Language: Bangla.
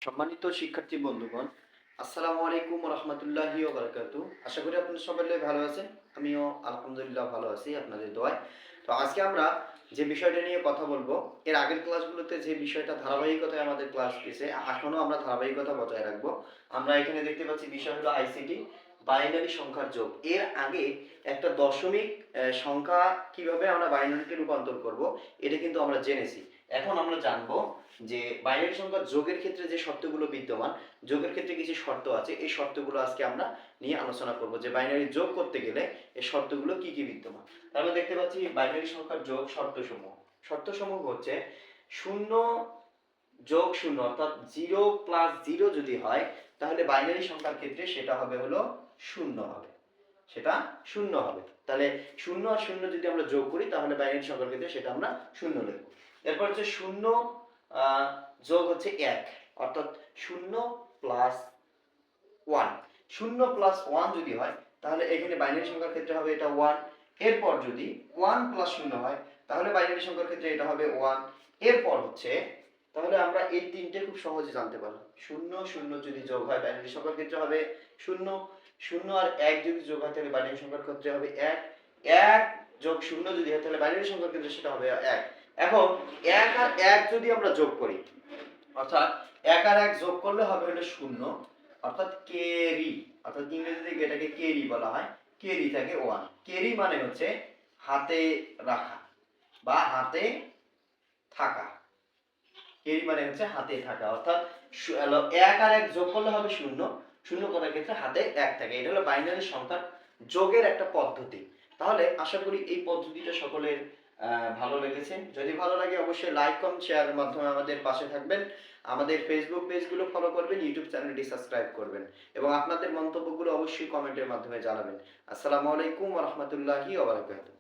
সম্মানিত শিক্ষার্থী বন্ধুগণ, আসসালামু আলাইকুম রহমতুল্লাহি ওয়া বারাকাতুহু। আশা করি আপনারা সবাই ভালো আছেন। আমিও আলহামদুলিল্লাহ ভালো আছি আপনাদের দোয়ায়। তো আজকে আমরা যে বিষয়টা নিয়ে কথা বলবো, এর আগের ক্লাসগুলোতে যে বিষয়টা ধারাবাহিকতায় আমাদের ক্লাস দিয়েছে, এখনো আমরা ধারাবাহিকতা বজায় রাখবো। আমরা এখানে দেখতে পাচ্ছি বিষয় হলো আইসিটি বাইনারি সংখ্যার যোগ। এর আগে একটা দশমিক সংখ্যা কিভাবে আমরা বাইনারিতে রূপান্তর করব, এটা কিন্তু আমরা জেনেছি। এখন আমরা জানবো যে বাইনারি সংখ্যার যোগের ক্ষেত্রে যে শর্তগুলো বিদ্যমান, যোগের ক্ষেত্রে কিছু শর্ত আছে, এই শর্তগুলো আজকে আমরা নিয়ে আলোচনা করব যে বাইনারি যোগ করতে গেলে এই শর্তগুলো কি কি বিদ্যমান। তাহলে দেখতে পাচ্ছি বাইনারি সংখ্যার যোগ শর্তসমূহ। শর্তসমূহ হচ্ছে 0 + 0 অর্থাৎ 0 + 0 যদি হয়, তাহলে বাইনারি সংখ্যার ক্ষেত্রে সেটা হবে হলো 0 হবে, সেটা 0 হবে। তাহলে 0 আর 0 যদি আমরা যোগ করি, তাহলে বাইনারি সংখ্যার ক্ষেত্রে সেটা আমরা 0 লিখব। এরপর হচ্ছে 0 যোগ হচ্ছে 1, অর্থাৎ 0 + 1। 0 + 1 যদি হয়, তাহলে এখানে বাইনারি সংখ্যার ক্ষেত্রে হবে এটা 1। এরপর যদি 1 + 0 হয়, তাহলে বাইনারি সংখ্যার ক্ষেত্রে এটা হবে 1। এরপর হচ্ছে, তাহলে আমরা এই তিনটে খুব সহজে জানতে পারলাম। 0 0 যদি যোগ হয়, বাইনারি সংখ্যার ক্ষেত্রে হবে 0। 0 আর 1 যদি যোগ হয়, তাহলে বাইনারি সংখ্যার ক্ষেত্রে হবে 1। 1 যোগ 0 যদি হয়, তাহলে বাইনারি সংখ্যার ক্ষেত্রে সেটা হবে 1। এখন 1 আর 1 যদি আমরা যোগ করি, অর্থাৎ 1 আর 1 যোগ করলে হবে হলো 0, অর্থাৎ কেরি, অর্থাৎ ইংরেজিতে এটাকে কেরি বলা হয়। কেরি থাকে 1। কেরি মানে হচ্ছে হাতে রাখা বা হাতে থাকা। কেরি মানে হচ্ছে হাতে থাকা, অর্থাৎ 1 আর 1 যোগ করলে হবে 0, 0 করার ক্ষেত্রে হাতে 1 থাকে। এটা হলো বাইনারি সংখ্যার যোগের একটা পদ্ধতি। তাহলে আশা করি এই পদ্ধতিটা সকলের ভালো লেগেছে। যদি ভালো লাগে অবশ্যই লাইক, কমেন্ট, শেয়ারের মাধ্যমে আমাদের পাশে থাকবেন। আমাদের ফেসবুক পেজগুলো ফলো করবেন, ইউটিউব চ্যানেলটি সাবস্ক্রাইব করবেন এবং আপনাদের মন্তব্যগুলো অবশ্যই কমেন্টের মাধ্যমে জানাবেন। আসসালামু আলাইকুম ওয়া রাহমাতুল্লাহি ওয়া বারাকাতুহু।